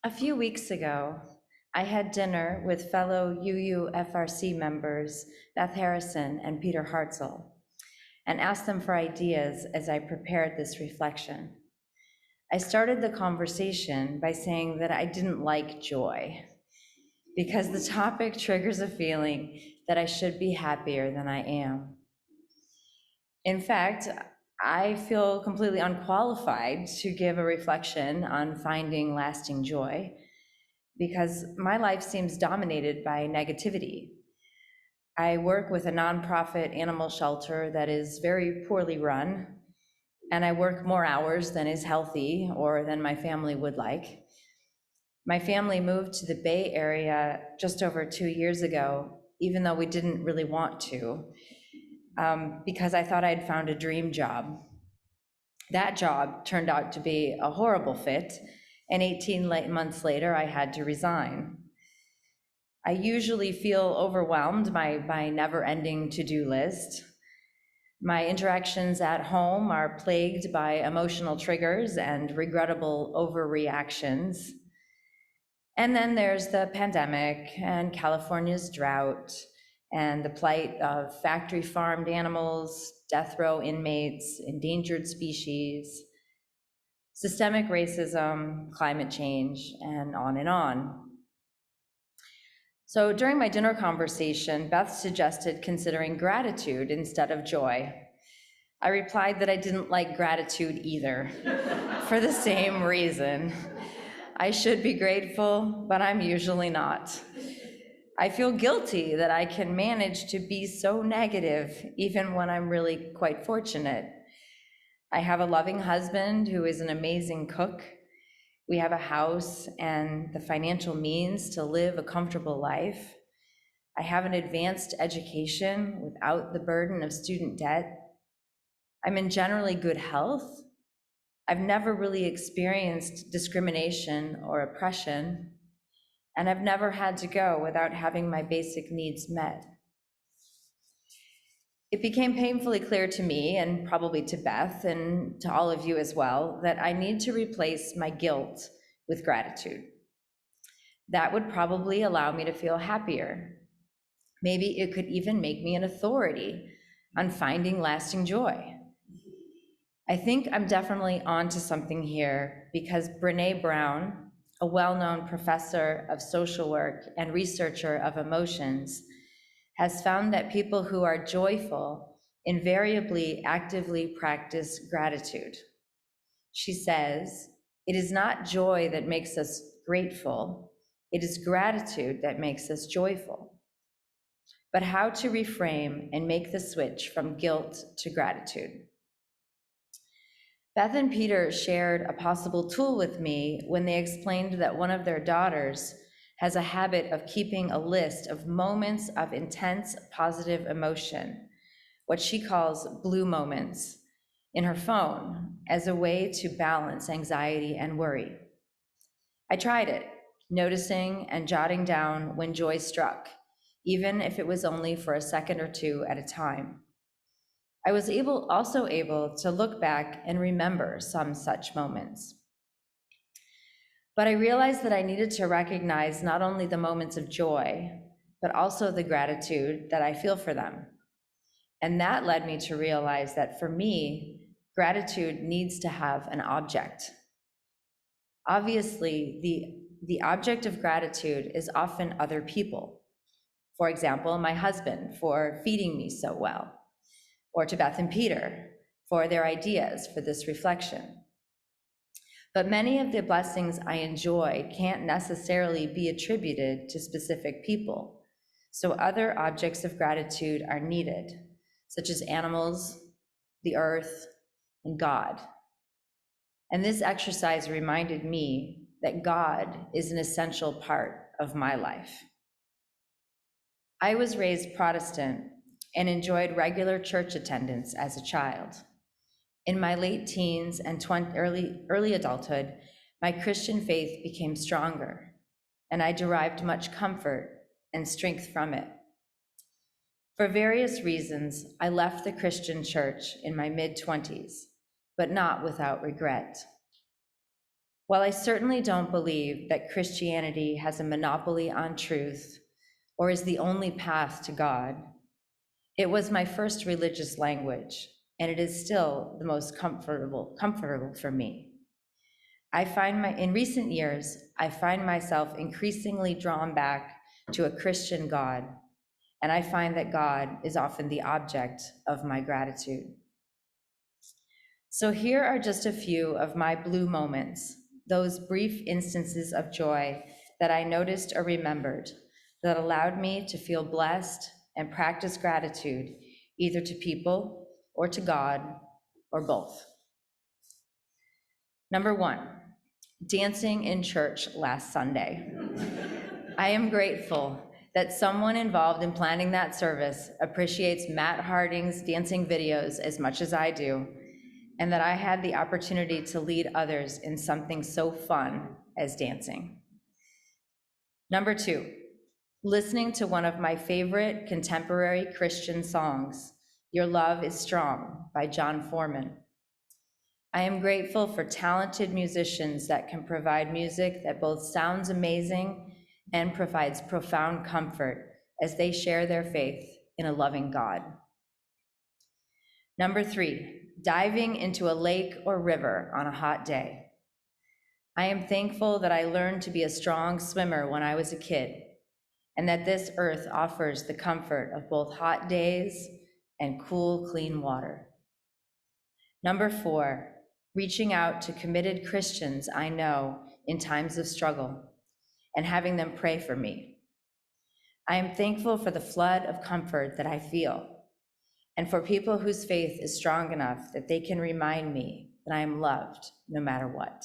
A few weeks ago, I had dinner with fellow UUFRC members Beth Harrison and Peter Hartzell and asked them for ideas as I prepared this reflection. I started the conversation by saying that I didn't like joy because the topic triggers a feeling that I should be happier than I am. In fact, I feel completely unqualified to give a reflection on finding lasting joy because my life seems dominated by negativity. I work with a nonprofit animal shelter that is very poorly run, and I work more hours than is healthy or than my family would like. My family moved to the Bay Area just over 2 years ago, even though we didn't really want to, because I thought I'd found a dream job. That job turned out to be a horrible fit, and 18 months later, I had to resign. I usually feel overwhelmed by my never-ending to-do list. My interactions at home are plagued by emotional triggers and regrettable overreactions. And then there's the pandemic and California's drought and the plight of factory farmed animals, death row inmates, endangered species, systemic racism, climate change, and on and on. So during my dinner conversation, Beth suggested considering gratitude instead of joy. I replied that I didn't like gratitude either, for the same reason. I should be grateful, but I'm usually not. I feel guilty that I can manage to be so negative, even when I'm really quite fortunate. I have a loving husband who is an amazing cook. We have a house and the financial means to live a comfortable life. I have an advanced education without the burden of student debt. I'm in generally good health. I've never really experienced discrimination or oppression, and I've never had to go without having my basic needs met. It became painfully clear to me, and probably to Beth, and to all of you as well, that I need to replace my guilt with gratitude. That would probably allow me to feel happier. Maybe it could even make me an authority on finding lasting joy. I think I'm definitely onto something here because Brené Brown, a well-known professor of social work and researcher of emotions, has found that people who are joyful invariably actively practice gratitude. She says, "It is not joy that makes us grateful, it is gratitude that makes us joyful." But how to reframe and make the switch from guilt to gratitude? Beth and Peter shared a possible tool with me when they explained that one of their daughters has a habit of keeping a list of moments of intense positive emotion, what she calls blue moments, in her phone as a way to balance anxiety and worry. I tried it, noticing and jotting down when joy struck, even if it was only for a second or two at a time. I was also able to look back and remember some such moments. But I realized that I needed to recognize not only the moments of joy, but also the gratitude that I feel for them. And that led me to realize that for me, gratitude needs to have an object. Obviously, the object of gratitude is often other people. For example, my husband for feeding me so well, or to Beth and Peter for their ideas for this reflection. But many of the blessings I enjoy can't necessarily be attributed to specific people, so other objects of gratitude are needed, such as animals, the earth, and God. And this exercise reminded me that God is an essential part of my life. I was raised Protestant and enjoyed regular church attendance as a child. In my late teens and early adulthood, my Christian faith became stronger, and I derived much comfort and strength from it. For various reasons, I left the Christian church in my mid-20s, but not without regret. While I certainly don't believe that Christianity has a monopoly on truth or is the only path to God, it was my first religious language, and it is still the most comfortable for me. In recent years, I find myself increasingly drawn back to a Christian God, and I find that God is often the object of my gratitude. So here are just a few of my blue moments, those brief instances of joy that I noticed or remembered that allowed me to feel blessed and practice gratitude, either to people or to God or both. Number 1, dancing in church last Sunday. I am grateful that someone involved in planning that service appreciates Matt Harding's dancing videos as much as I do, and that I had the opportunity to lead others in something so fun as dancing. Number 2, listening to one of my favorite contemporary Christian songs, Your Love is Strong by John Foreman. I am grateful for talented musicians that can provide music that both sounds amazing and provides profound comfort as they share their faith in a loving God. Number 3, diving into a lake or river on a hot day. I am thankful that I learned to be a strong swimmer when I was a kid, and that this earth offers the comfort of both hot days and cool, clean water. Number 4, reaching out to committed Christians I know in times of struggle and having them pray for me. I am thankful for the flood of comfort that I feel, and for people whose faith is strong enough that they can remind me that I am loved no matter what.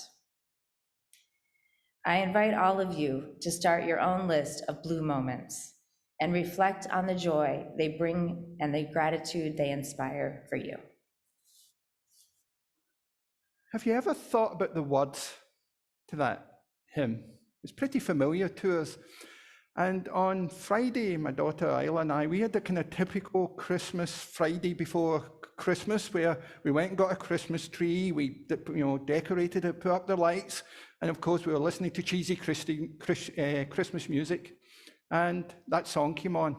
I invite all of you to start your own list of blue moments and reflect on the joy they bring and the gratitude they inspire for you. Have you ever thought about the words to that hymn? It's pretty familiar to us. And on Friday, my daughter Isla and I, we had the kind of typical Christmas Friday before Christmas, where we went and got a Christmas tree, we decorated it, put up the lights, and of course we were listening to cheesy Christmas music, and that song came on.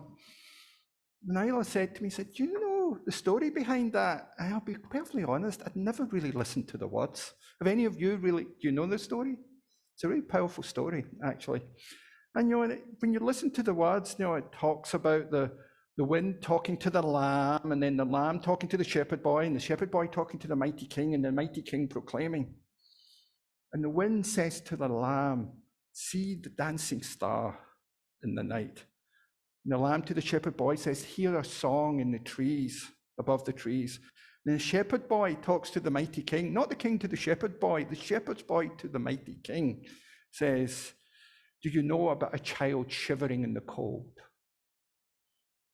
And Isla said to me, do you know the story behind that? And I'll be perfectly honest, I'd never really listened to the words. Have any of you do you know the story? It's a really powerful story, actually. And when you listen to the words, it talks about the wind talking to the lamb, and then the lamb talking to the shepherd boy, and the shepherd boy talking to the mighty king, and the mighty king proclaiming. And the wind says to the lamb, see the dancing star in the night. And the lamb to the shepherd boy says, hear a song in the trees, above the trees. And the shepherd boy talks to the mighty king, not the king to the shepherd boy, the shepherd's boy to the mighty king, says, do you know about a child shivering in the cold?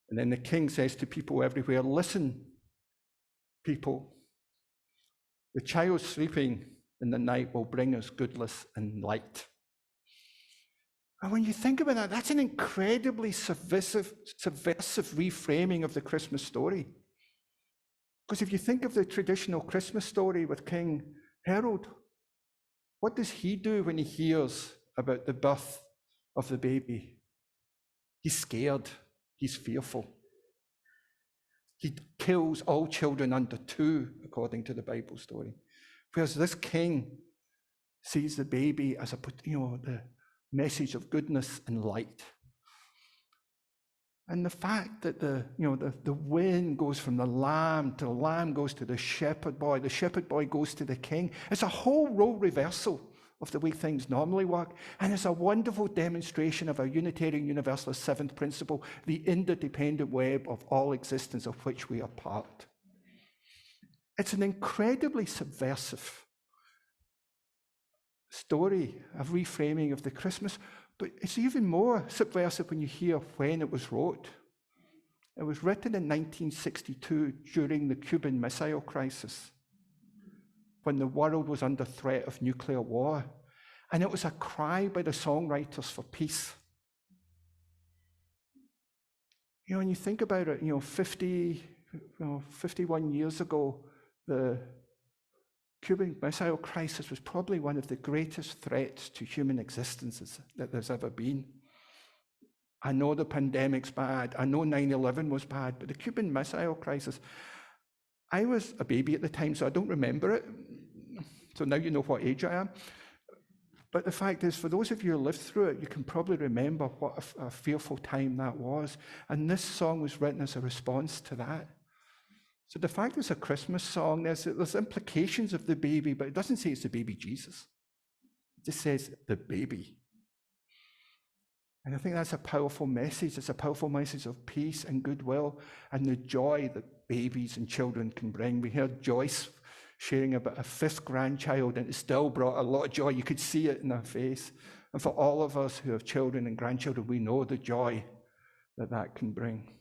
And then the king says to people everywhere, listen, people, the child sleeping in the night will bring us goodness and light. And when you think about that, that's an incredibly subversive reframing of the Christmas story. Because if you think of the traditional Christmas story with King Herod, what does he do when he hears about the birth of the baby? He's scared, he's fearful. He kills all children under 2, according to the Bible story. Whereas this king sees the baby as the message of goodness and light. And the fact that the wind goes from the lamb goes to the shepherd boy goes to the king. It's a whole role reversal of the way things normally work. And it's a wonderful demonstration of our Unitarian Universalist 7th principle, the interdependent web of all existence of which we are part. It's an incredibly subversive story, a reframing of the Christmas, but it's even more subversive when you hear when it was wrote. It was written in 1962 during the Cuban Missile Crisis, when the world was under threat of nuclear war. And it was a cry by the songwriters for peace. When you think about it, 51 years ago, the Cuban Missile Crisis was probably one of the greatest threats to human existence that there's ever been. I know the pandemic's bad, I know 9/11 was bad, but the Cuban Missile Crisis, I was a baby at the time, so I don't remember it. So now you know what age I am. But the fact is, for those of you who lived through it, you can probably remember what a fearful time that was. And this song was written as a response to that. So the fact it's a Christmas song, there's implications of the baby, but it doesn't say it's the baby Jesus. It just says the baby. And I think that's a powerful message. It's a powerful message of peace and goodwill and the joy that babies and children can bring. We heard Joyce sharing about a 5th grandchild, and it still brought a lot of joy. You could see it in her face. And for all of us who have children and grandchildren, we know the joy that that can bring.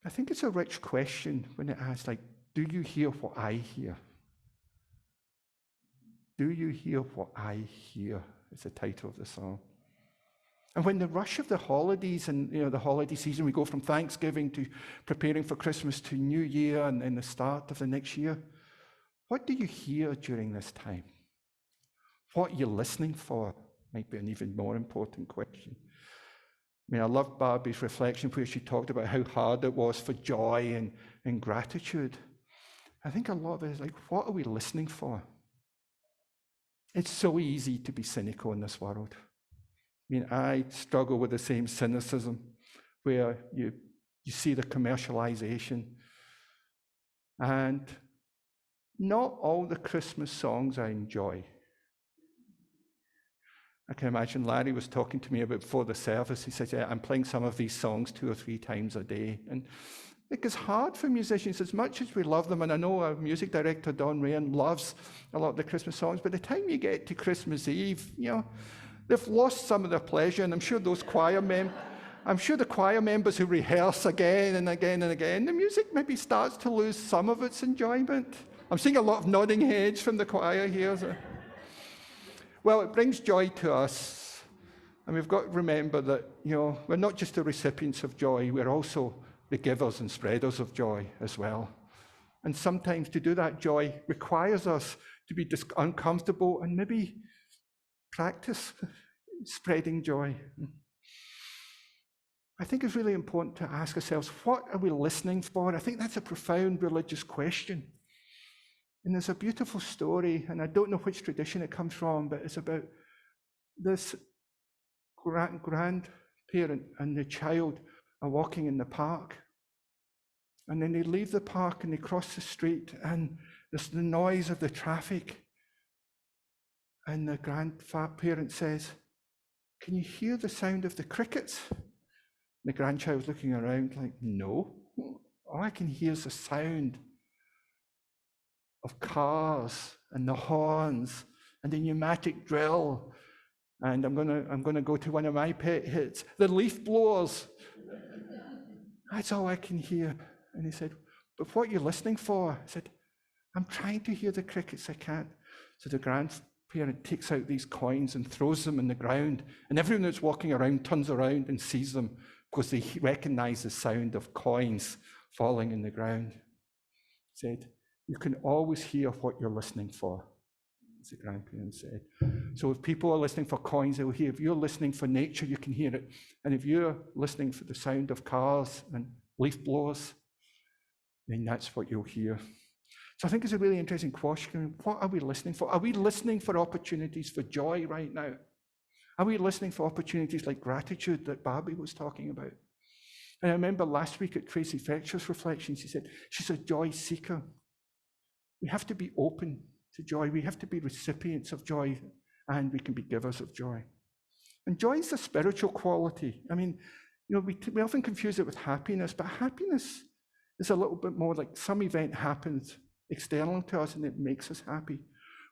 I think it's a rich question when it asks, like, do you hear what I hear? Do you hear what I hear? Is the title of the song. And when the rush of the holidays and the holiday season, we go from Thanksgiving to preparing for Christmas to New Year and then the start of the next year, what do you hear during this time? What are you listening for? Might be an even more important question. I mean, I love Barbie's reflection where she talked about how hard it was for joy and gratitude. I think a lot of it is like, what are we listening for? It's so easy to be cynical in this world. I mean, I struggle with the same cynicism where you see the commercialization. And not all the Christmas songs I enjoy. I can imagine Larry was talking to me about before the service. He said, yeah, I'm playing some of these songs 2 or 3 times a day. And it's hard for musicians, as much as we love them, and I know our music director, Don Rayan, loves a lot of the Christmas songs, but by the time you get to Christmas Eve, they've lost some of their pleasure, and I'm sure the choir members who rehearse again and again and again, the music maybe starts to lose some of its enjoyment. I'm seeing a lot of nodding heads from the choir here. So. Well, it brings joy to us, and we've got to remember that, we're not just the recipients of joy, we're also the givers and spreaders of joy as well. And sometimes to do that joy requires us to be uncomfortable and maybe practice spreading joy. I think it's really important to ask ourselves, what are we listening for? I think that's a profound religious question. And there's a beautiful story, and I don't know which tradition it comes from, but it's about this grandparent and the child are walking in the park. And then they leave the park and they cross the street, and there's the noise of the traffic. And the grandparent says, "Can you hear the sound of the crickets?" And the grandchild's looking around like, "No, all I can hear is the sound of cars and the horns and the pneumatic drill." And I'm gonna go to one of my pet hits, the leaf blowers. That's all I can hear. And he said, "But what are you listening for?" I said, "I'm trying to hear the crickets, I can't." So the grandparent takes out these coins and throws them in the ground, and everyone that's walking around turns around and sees them because they recognize the sound of coins falling in the ground. He said, "You can always hear what you're listening for," as the grandparent said. So if people are listening for coins, they will hear. If you're listening for nature, you can hear it. And if you're listening for the sound of cars and leaf blowers, then that's what you'll hear. So I think it's a really interesting question. What are we listening for? Are we listening for opportunities for joy right now? Are we listening for opportunities like gratitude that Barbie was talking about? And I remember last week at Tracy Fletcher's reflection, she said she's a joy seeker. We have to be open to joy. We have to be recipients of joy, and we can be givers of joy. And joy is a spiritual quality. I mean, we often confuse it with happiness, but happiness is a little bit more like some event happens external to us and it makes us happy.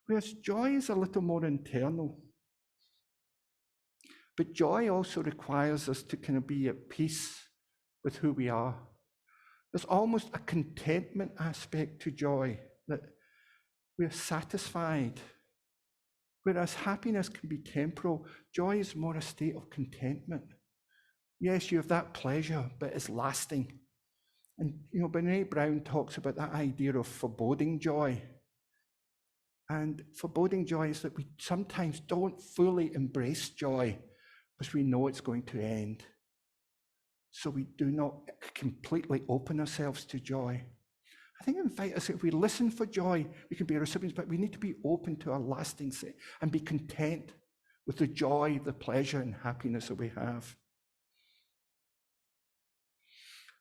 Whereas joy is a little more internal. But joy also requires us to kind of be at peace with who we are. There's almost a contentment aspect to joy, that we're satisfied. Whereas happiness can be temporal, joy is more a state of contentment. Yes, you have that pleasure, but it's lasting. And, Brene Brown talks about that idea of foreboding joy. And foreboding joy is that we sometimes don't fully embrace joy because we know it's going to end. So we do not completely open ourselves to joy. I think I invite us, if we listen for joy, we can be recipients, but we need to be open to a lasting set and be content with the joy, the pleasure, and happiness that we have.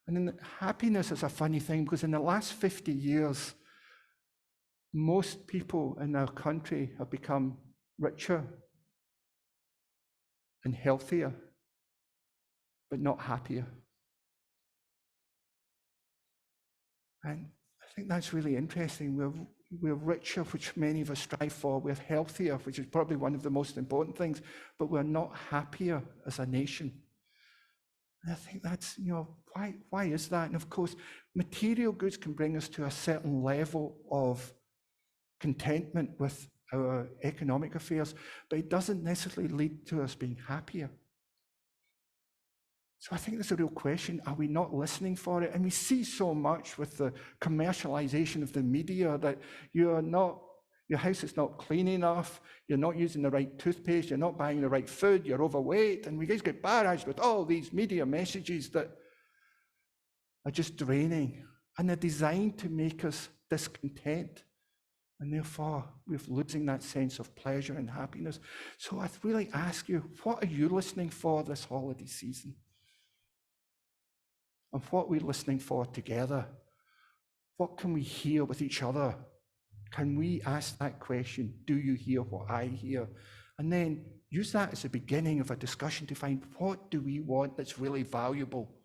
And then happiness is a funny thing, because in the last 50 years, most people in our country have become richer and healthier, but not happier. And I think that's really interesting. We're richer, which many of us strive for. We're healthier, which is probably one of the most important things, but we're not happier as a nation. And I think that's, why is that? And of course, material goods can bring us to a certain level of contentment with our economic affairs, but it doesn't necessarily lead to us being happier. So I think that's a real question. Are we not listening for it? And we see so much with the commercialization of the media that your house is not clean enough, you're not using the right toothpaste, you're not buying the right food, you're overweight, and we guys get barraged with all these media messages that are just draining, and they're designed to make us discontent. And therefore, we're losing that sense of pleasure and happiness. So I really ask you, what are you listening for this holiday season? And what are we listening for together? What can we hear with each other? Can we ask that question, do you hear what I hear? And then use that as the beginning of a discussion to find, what do we want that's really valuable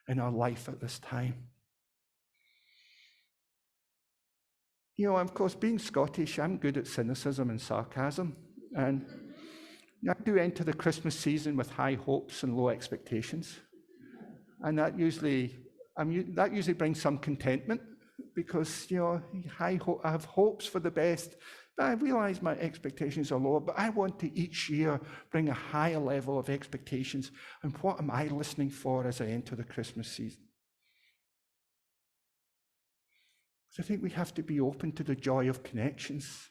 in our life at this time? Of course, being Scottish, I'm good at cynicism and sarcasm. And I do enter the Christmas season with high hopes and low expectations. And that usually brings some contentment, because, I have hopes for the best, but I realize my expectations are lower, but I want to each year bring a higher level of expectations. And what am I listening for as I enter the Christmas season? So I think we have to be open to the joy of connections.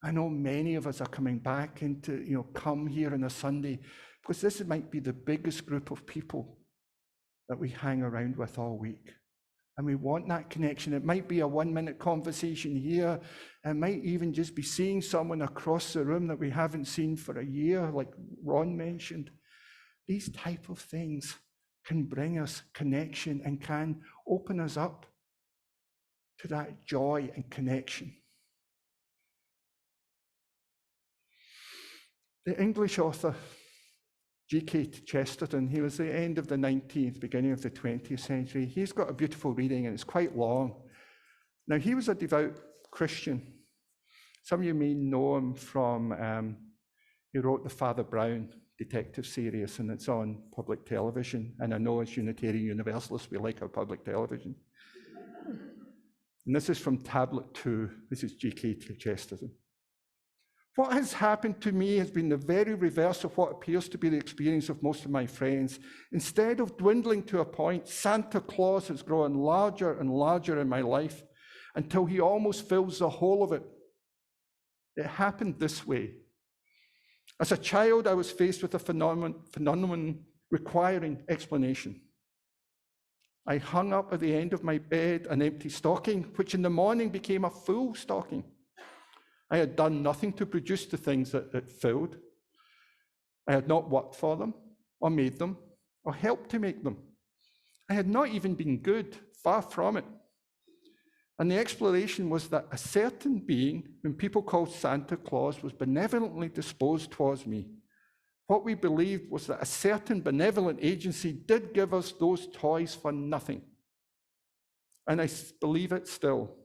I know many of us are coming back into, come here on a Sunday, because this might be the biggest group of people that we hang around with all week. And we want that connection. It might be a 1-minute conversation here. It might even just be seeing someone across the room that we haven't seen for a year, like Ron mentioned. These type of things can bring us connection and can open us up to that joy and connection. The English author, G.K. Chesterton, he was the end of the 19th, beginning of the 20th century. He's got a beautiful reading, and it's quite long. Now, he was a devout Christian. Some of you may know him from, he wrote the Father Brown detective series, and it's on public television. And I know as Unitarian Universalists, we like our public television. And this is from Tablet 2. This is G.K. Chesterton. What has happened to me has been the very reverse of what appears to be the experience of most of my friends. Instead of dwindling to a point, Santa Claus has grown larger and larger in my life until he almost fills the whole of it. It happened this way. As a child, I was faced with a phenomenon requiring explanation. I hung up at the end of my bed an empty stocking, which in the morning became a full stocking. I had done nothing to produce the things that it filled. I had not worked for them, or made them, or helped to make them. I had not even been good, far from it. And the explanation was that a certain being, whom people called Santa Claus, was benevolently disposed towards me. What we believed was that a certain benevolent agency did give us those toys for nothing. And I believe it still.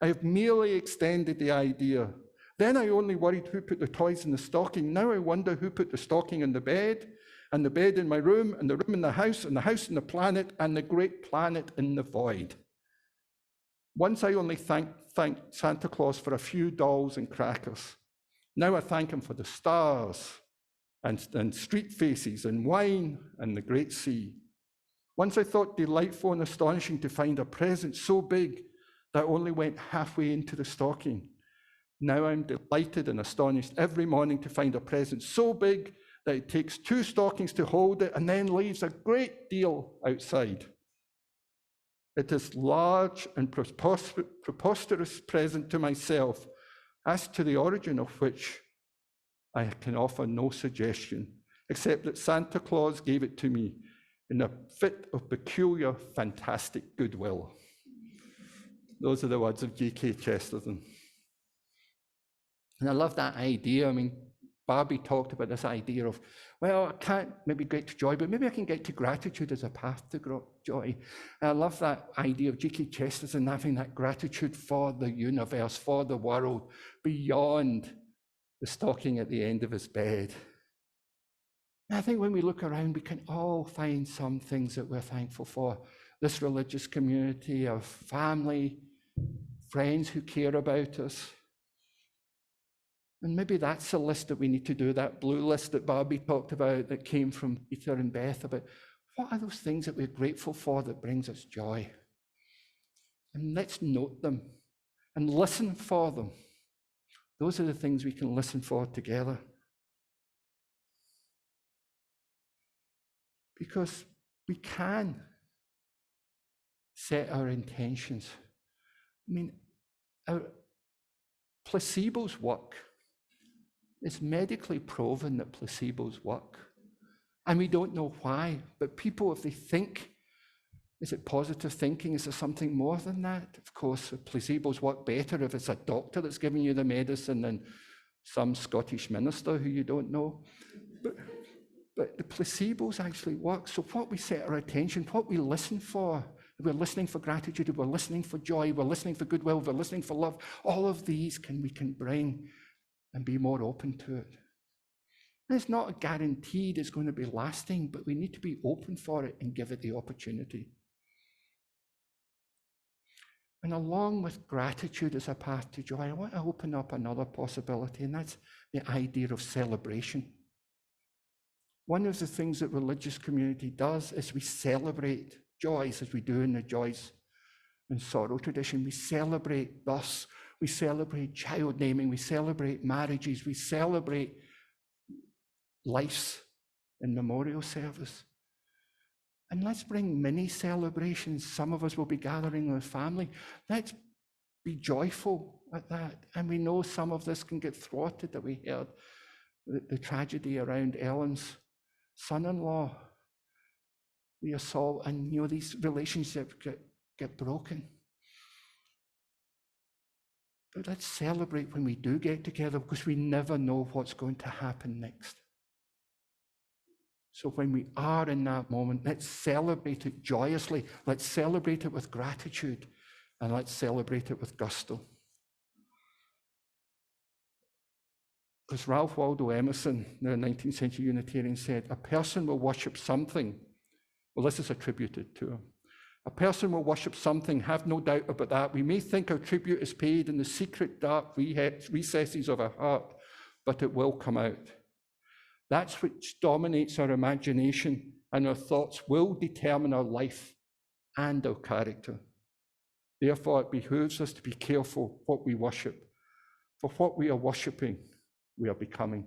I have merely extended the idea. Then I only worried who put the toys in the stocking. Now I wonder who put the stocking in the bed, and the bed in my room, and the room in the house, and the house in the planet, and the great planet in the void. Once I only thanked Santa Claus for a few dolls and crackers. Now I thank him for the stars, and street faces, and wine, and the great sea. Once I thought delightful and astonishing to find a present so big that I only went halfway into the stocking. Now I'm delighted and astonished every morning to find a present so big that it takes 2 stockings to hold it and then leaves a great deal outside. It is large and preposterous present to myself, as to the origin of which I can offer no suggestion, except that Santa Claus gave it to me in a fit of peculiar, fantastic goodwill. Those are the words of G.K. Chesterton. And I love that idea. I mean, Barbie talked about this idea of, well, I can't maybe get to joy, but maybe I can get to gratitude as a path to joy. And I love that idea of G.K. Chesterton having that gratitude for the universe, for the world, beyond the stocking at the end of his bed. And I think when we look around, we can all find some things that we're thankful for. This religious community, our family, friends who care about us. And maybe that's a list that we need to do, that blue list that Barbie talked about that came from Peter and Beth, about what are those things that we're grateful for that brings us joy? And let's note them and listen for them. Those are the things we can listen for together. Because we can set our intentions. I mean, our placebos work. It's medically proven that placebos work. And we don't know why, but people, if they think, is it positive thinking? Is there something more than that? Of course, placebos work better if it's a doctor that's giving you the medicine than some Scottish minister who you don't know. But the placebos actually work. So what we set our attention, what we listen for, if we're listening for gratitude, if we're listening for joy, we're listening for goodwill, we're listening for love, all of these we can bring and be more open to it. And it's not guaranteed it's going to be lasting, but we need to be open for it and give it the opportunity. And along with gratitude as a path to joy, I want to open up another possibility, and that's the idea of celebration. One of the things that religious community does is we celebrate joys, as we do in the joys and sorrow tradition. We celebrate births, we celebrate child naming, we celebrate marriages, we celebrate lives in memorial service. And let's bring mini celebrations. Some of us will be gathering with family. Let's be joyful at that. And we know some of this can get thwarted, that we heard the tragedy around Ellen's son-in-law, the assault, and these relationships get broken. But let's celebrate when we do get together, because we never know what's going to happen next. So when we are in that moment, let's celebrate it joyously. Let's celebrate it with gratitude, and let's celebrate it with gusto. Because Ralph Waldo Emerson, the 19th century Unitarian, said, a person will worship something. Well, this is attributed to him. A person will worship something, have no doubt about that. We may think our tribute is paid in the secret, dark recesses of our heart, but it will come out. That's which dominates our imagination, and our thoughts will determine our life and our character. Therefore, it behooves us to be careful what we worship. For what we are worshiping, we are becoming.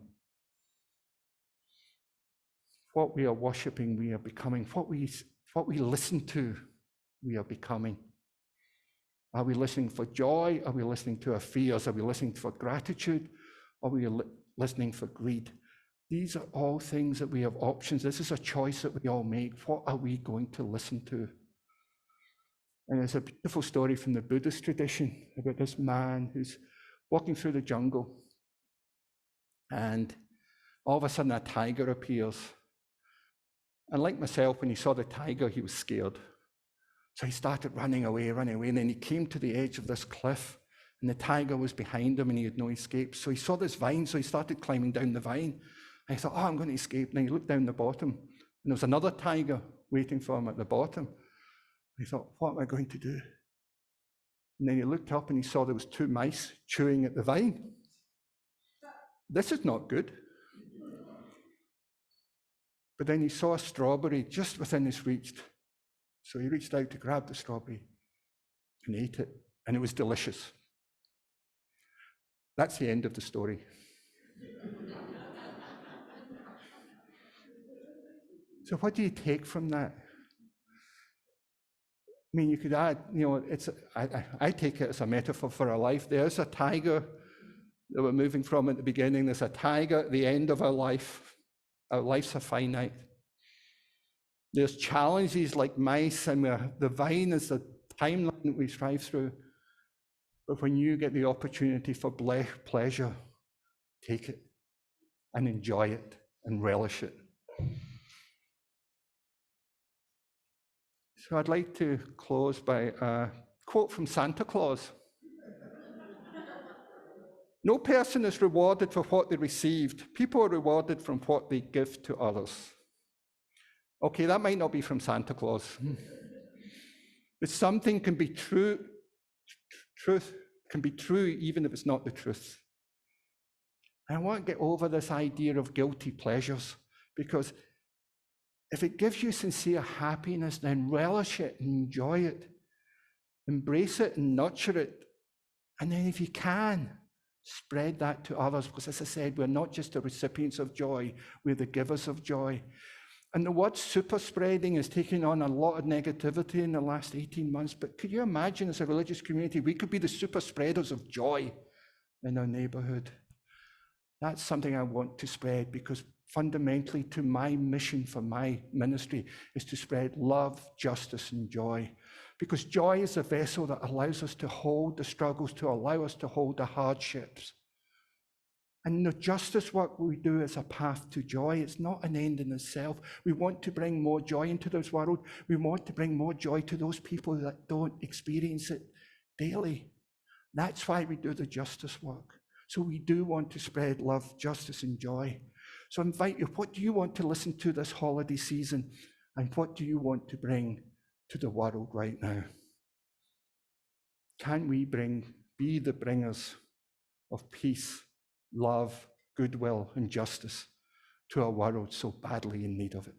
What we are worshiping, we are becoming. What we listen to, we are becoming. Are we listening for joy? Are we listening to our fears? Are we listening for gratitude? Are we listening for greed? These are all things that we have options. This is a choice that we all make. What are we going to listen to? And there's a beautiful story from the Buddhist tradition about this man who's walking through the jungle, and all of a sudden a tiger appears. And like myself, when he saw the tiger, he was scared. So he started running away, and then he came to the edge of this cliff, and the tiger was behind him, and he had no escape. So he saw this vine, so he started climbing down the vine. And he thought, I'm going to escape. And then he looked down the bottom, and there was another tiger waiting for him at the bottom. And he thought, what am I going to do? And then he looked up, and he saw there was 2 mice chewing at the vine. This is not good. But then he saw a strawberry just within his reach, So he reached out to grab the strawberry and ate it, and it was delicious. That's the end of the story. So what do you take from that? I mean, you could add, I take it as a metaphor for our life. There's a tiger that we're moving from at the beginning. There's a tiger at the end of our life. Our lives are finite. There's challenges like mice, and the vine is the timeline that we strive through. But when you get the opportunity for pleasure, take it and enjoy it and relish it. So I'd like to close by a quote from Santa Claus. No person is rewarded for what they received. People are rewarded from what they give to others. Okay, that might not be from Santa Claus. But something can be true. Truth can be true even if it's not the truth. And I want to get over this idea of guilty pleasures, because if it gives you sincere happiness, then relish it and enjoy it. Embrace it and nurture it. And then if you can, spread that to others, because as I said, we're not just the recipients of joy, we're the givers of joy. And the word super spreading is taking on a lot of negativity in the last 18 months, but could you imagine as a religious community, we could be the super spreaders of joy in our neighborhood? That's something I want to spread, because fundamentally to my mission for my ministry is to spread love, justice, and joy. Because joy is a vessel that allows us to hold the struggles, to allow us to hold the hardships. And the justice work we do is a path to joy. It's not an end in itself. We want to bring more joy into this world. We want to bring more joy to those people that don't experience it daily. That's why we do the justice work. So we do want to spread love, justice, and joy. So I invite you, what do you want to listen to this holiday season? And what do you want to bring to the world right now? Can we be the bringers of peace, love, goodwill, and justice to a world so badly in need of it?